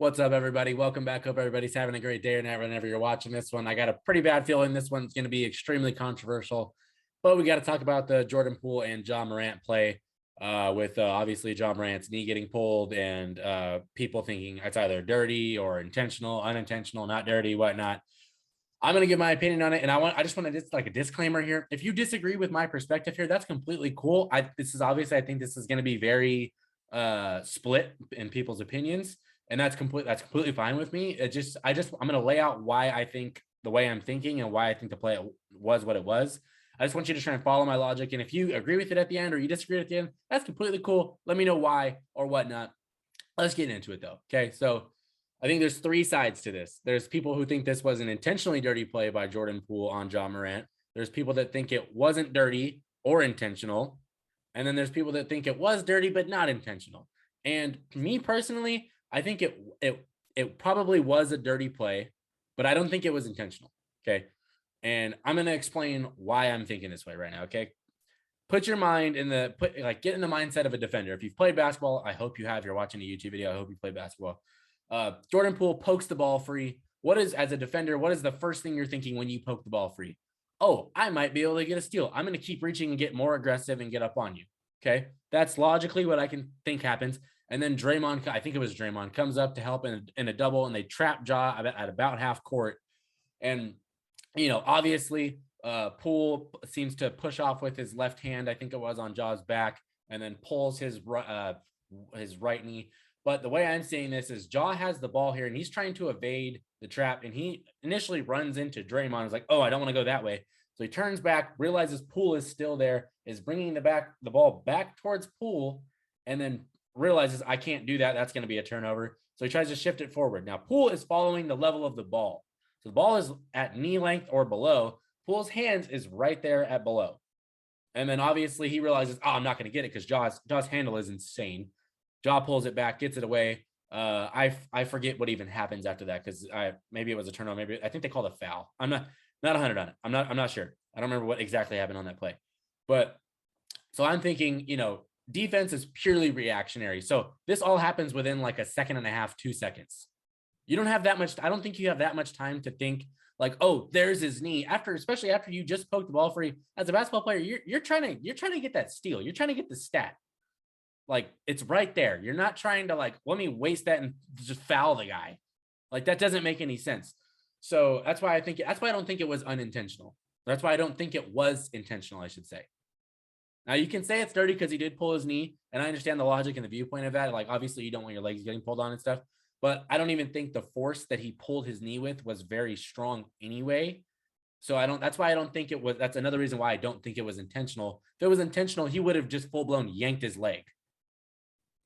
What's up, everybody? Welcome back. Hope everybody's having a great day or night whenever you're watching this one. I got a pretty bad feeling this one's going to be extremely controversial, but we got to talk about the Jordan Poole and Ja Morant play with obviously Ja Morant's knee getting pulled and people thinking it's either dirty or intentional, unintentional, not dirty, whatnot. I'm going to give my opinion on it. And I just want to just like a disclaimer here. If you disagree with my perspective here, that's completely cool. This is obviously, I think this is going to be very split in people's opinions. And that's completely fine with me. I'm going to lay out why I think the way I'm thinking and why I think the play was what it was. I just want you to try and follow my logic. And if you agree with it at the end or you disagree at the end, that's completely cool. Let me know why or whatnot. Let's get into it though. Okay. So I think there's three sides to this. There's people who think this was an intentionally dirty play by Jordan Poole on Ja Morant. There's people that think it wasn't dirty or intentional. And then there's people that think it was dirty, but not intentional. And me personally, I think it probably was a dirty play, but I don't think it was intentional. Okay. And I'm going to explain why I'm thinking this way right now. Okay. Get in the mindset of a defender. If you've played basketball, I hope you have. You're watching a YouTube video. I hope you play basketball. Jordan Poole pokes the ball free. As a defender, what is the first thing you're thinking when you poke the ball free? Oh, I might be able to get a steal. I'm going to keep reaching and get more aggressive and get up on you. Okay. That's logically what I can think happens. And then I think it was Draymond, comes up to help in a double, and they trap Ja at about half court. And, obviously, Poole seems to push off with his left hand, I think it was, on Ja's back, and then pulls his right knee. But the way I'm seeing this is Ja has the ball here, and he's trying to evade the trap, and he initially runs into Draymond. He's like, oh, I don't want to go that way. So he turns back, realizes Poole is still there, is bringing the ball back towards Poole, and then realizes I can't do that. That's going to be a turnover. So he tries to shift it forward. Now, Poole is following the level of the ball. So the ball is at knee length or below. Poole's hands is right there at below. And then obviously he realizes, oh, I'm not going to get it because Ja's handle is insane. Ja pulls it back, gets it away. I forget what even happens after that because maybe it was a turnover. Maybe I think they called a foul. I'm not 100 on it. I'm not sure. I don't remember what exactly happened on that play. But so I'm thinking, defense is purely reactionary. So this all happens within like a second and a half, 2 seconds. You don't have that much. I don't think you have that much time to think like, oh, there's his knee. Especially after you just poked the ball free as a basketball player, you're trying to get that steal. You're trying to get the stat. Like it's right there. You're not trying to like, let me waste that and just foul the guy. Like that doesn't make any sense. So that's why I don't think it was unintentional. That's why I don't think it was intentional, I should say. Now you can say it's dirty because he did pull his knee, and I understand the logic and the viewpoint of that. Like obviously you don't want your legs getting pulled on and stuff, but I don't even think the force that he pulled his knee with was very strong anyway. So that's why I don't think it was. That's another reason why I don't think it was intentional. If it was intentional, he would have just full blown yanked his leg.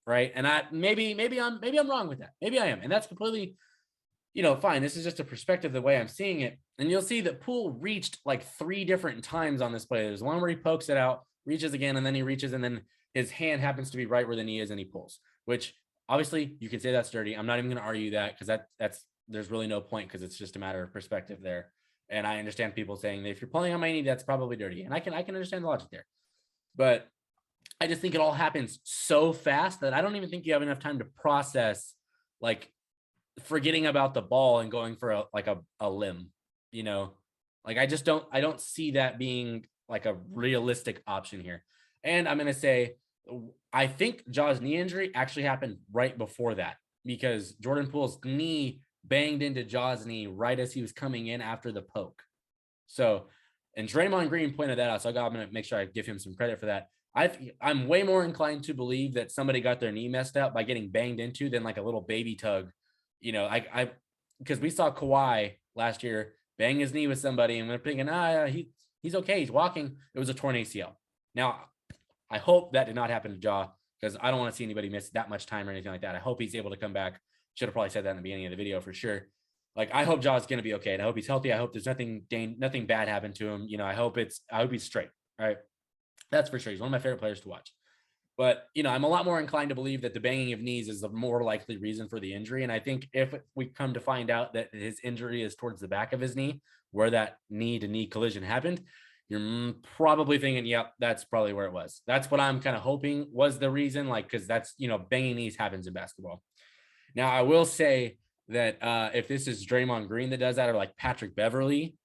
Right. And maybe I'm wrong with that. Maybe I am. And that's completely, fine. This is just a perspective, the way I'm seeing it. And you'll see that Poole reached like 3 different times on this play. There's one where he pokes it out, reaches again, and then he reaches, and then his hand happens to be right where the knee is, and he pulls, which obviously you can say that's dirty. I'm not even going to argue that because there's really no point because it's just a matter of perspective there. And I understand people saying that if you're pulling on my knee, that's probably dirty. And I can understand the logic there. But I just think it all happens so fast that I don't even think you have enough time to process, like forgetting about the ball and going for a limb, like I don't see that being like a realistic option here. And I'm going to say, I think Ja's knee injury actually happened right before that because Jordan Poole's knee banged into Ja's knee right as he was coming in after the poke. So, and Draymond Green pointed that out. So I'm going to make sure I give him some credit for that. I'm way more inclined to believe that somebody got their knee messed up by getting banged into than like a little baby tug. Because we saw Kawhi last year bang his knee with somebody and we're thinking, he's okay. He's walking. It was a torn ACL. Now, I hope that did not happen to Ja because I don't want to see anybody miss that much time or anything like that. I hope he's able to come back. Should have probably said that in the beginning of the video for sure. Like, I hope Ja's going to be okay. And I hope he's healthy. I hope there's nothing bad happened to him. I hope he's straight. All right. That's for sure. He's one of my favorite players to watch. But, I'm a lot more inclined to believe that the banging of knees is the more likely reason for the injury. And I think if we come to find out that his injury is towards the back of his knee, where that knee-to-knee collision happened, you're probably thinking, yep, that's probably where it was. That's what I'm kind of hoping was the reason, because that's, banging knees happens in basketball. Now, I will say that if this is Draymond Green that does that, or like Patrick Beverly,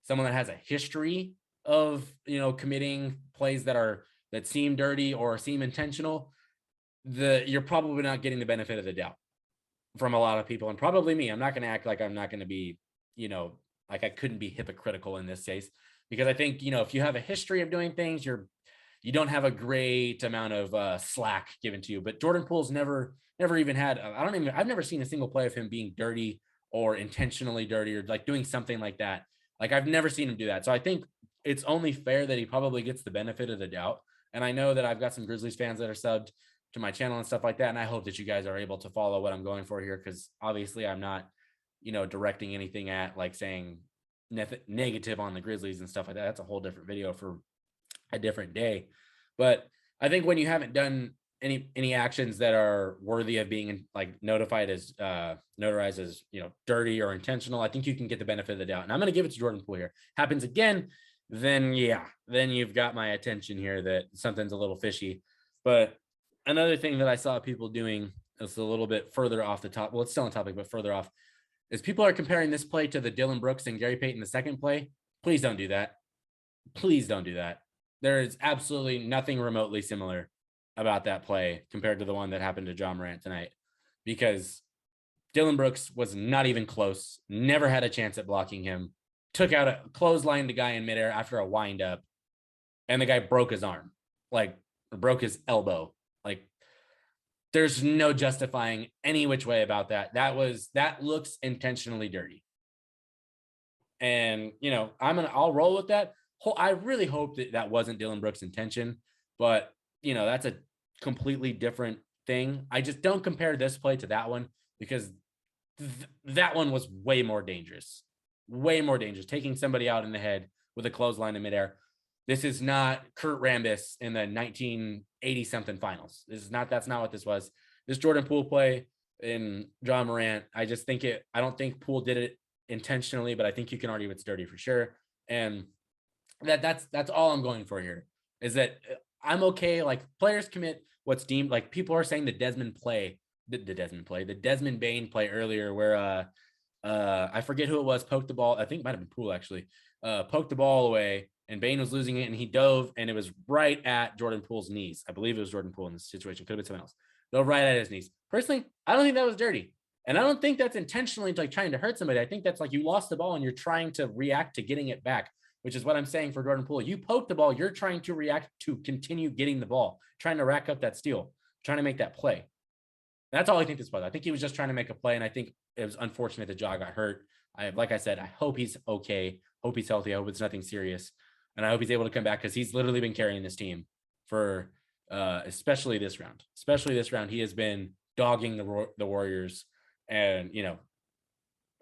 someone that has a history of, committing plays that seem dirty or seem intentional, you're probably not getting the benefit of the doubt from a lot of people, and probably me. I'm not going to act like I'm not going to be, like I couldn't be hypocritical in this case, because I think, if you have a history of doing things, you don't have a great amount of slack given to you. But Jordan Poole's never even had, I've never seen a single play of him being dirty or intentionally dirty or like doing something like that. Like I've never seen him do that. So I think it's only fair that he probably gets the benefit of the doubt. And I know that I've got some Grizzlies fans that are subbed to my channel and stuff like that. And I hope that you guys are able to follow what I'm going for here, because obviously I'm not, directing anything at like saying negative on the Grizzlies and stuff like that. That's a whole different video for a different day. But I think when you haven't done any actions that are worthy of being like notarized as dirty or intentional, I think you can get the benefit of the doubt. And I'm going to give it to Jordan Poole here. Happens again, then you've got my attention here that something's a little fishy. But another thing that I saw people doing is a little bit further off the top. Well, it's still on topic, but further off, is people are comparing this play to the Dylan Brooks and Gary Payton the second play. Please don't do that. Please don't do that. There is absolutely nothing remotely similar about that play compared to the one that happened to Ja Morant tonight, because Dylan Brooks was not even close, never had a chance at blocking him, took out a clothesline the guy in midair after a windup, and the guy broke his arm, like broke his elbow. Like there's no justifying any which way about that. That looks intentionally dirty. And, I'll roll with that. I really hope that wasn't Dylan Brooks' intention, but that's a completely different thing. I just don't compare this play to that one, because that one was way more dangerous, taking somebody out in the head with a clothesline in midair. This is not Kurt Rambis in the 1980 something finals. That's not what this was. This Jordan Poole play in Ja Morant, I don't think Poole did it intentionally, but I think you can argue it's dirty for sure. And that's all I'm going for here, is that I'm okay. Like players commit what's deemed, like people are saying the Desmond Bane play earlier, where I forget who it was, poked the ball. I think it might've been Poole actually, poked the ball away and Bane was losing it and he dove and it was right at Jordan Poole's knees. I believe it was Jordan Poole in this situation. Could have been someone else. Dove right at his knees. Personally, I don't think that was dirty. And I don't think that's intentionally like trying to hurt somebody. I think that's like you lost the ball and you're trying to react to getting it back, which is what I'm saying for Jordan Poole. You poked the ball, you're trying to react to continue getting the ball, trying to rack up that steal, trying to make that play. That's all I think this was. I think he was just trying to make a play, and I think it was unfortunate that Ja got hurt. Like I said, I hope he's okay. Hope he's healthy. I hope it's nothing serious, and I hope he's able to come back, because he's literally been carrying this team for especially this round. Especially this round, he has been dogging the Warriors, and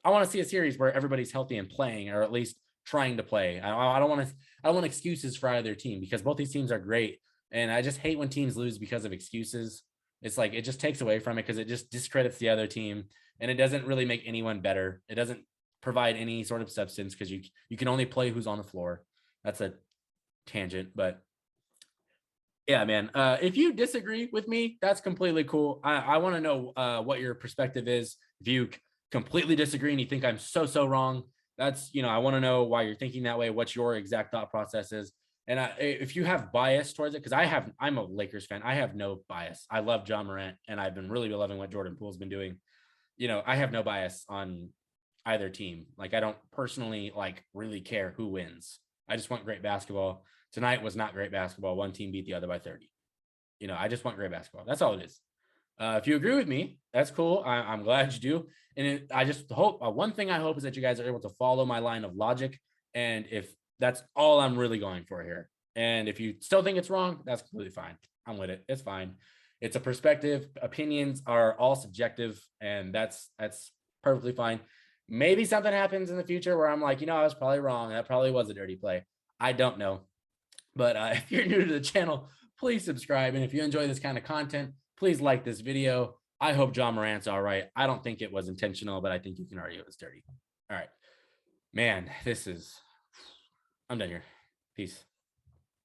I want to see a series where everybody's healthy and playing, or at least trying to play. I don't want excuses for either team, because both these teams are great, and I just hate when teams lose because of excuses. It's like it just takes away from it, because it just discredits the other team, and it doesn't really make anyone better. It doesn't provide any sort of substance, because you can only play who's on the floor. That's a tangent, but yeah, man. If you disagree with me, that's completely cool. I want to know what your perspective is. If you completely disagree and you think I'm so wrong, that's I want to know why you're thinking that way. What your exact thought process is. And if you have bias towards it, because I'm a Lakers fan. I have no bias. I love Ja Morant, and I've been really loving what Jordan Poole's been doing. I have no bias on either team. Like I don't personally really care who wins. I just want great basketball. Tonight was not great basketball. One team beat the other by 30. I just want great basketball. That's all it is. If you agree with me, that's cool. I'm glad you do. And I just hope one thing I hope is that you guys are able to follow my line of logic. And if that's all I'm really going for here. And if you still think it's wrong, that's completely fine. I'm with it. It's fine. It's a perspective. Opinions are all subjective, and that's perfectly fine. Maybe something happens in the future where I'm like, I was probably wrong. That probably was a dirty play. I don't know. But if you're new to the channel, please subscribe. And if you enjoy this kind of content, please like this video. I hope Ja Morant's all right. I don't think it was intentional, but I think you can argue it was dirty. All right, man, I'm done here. Peace.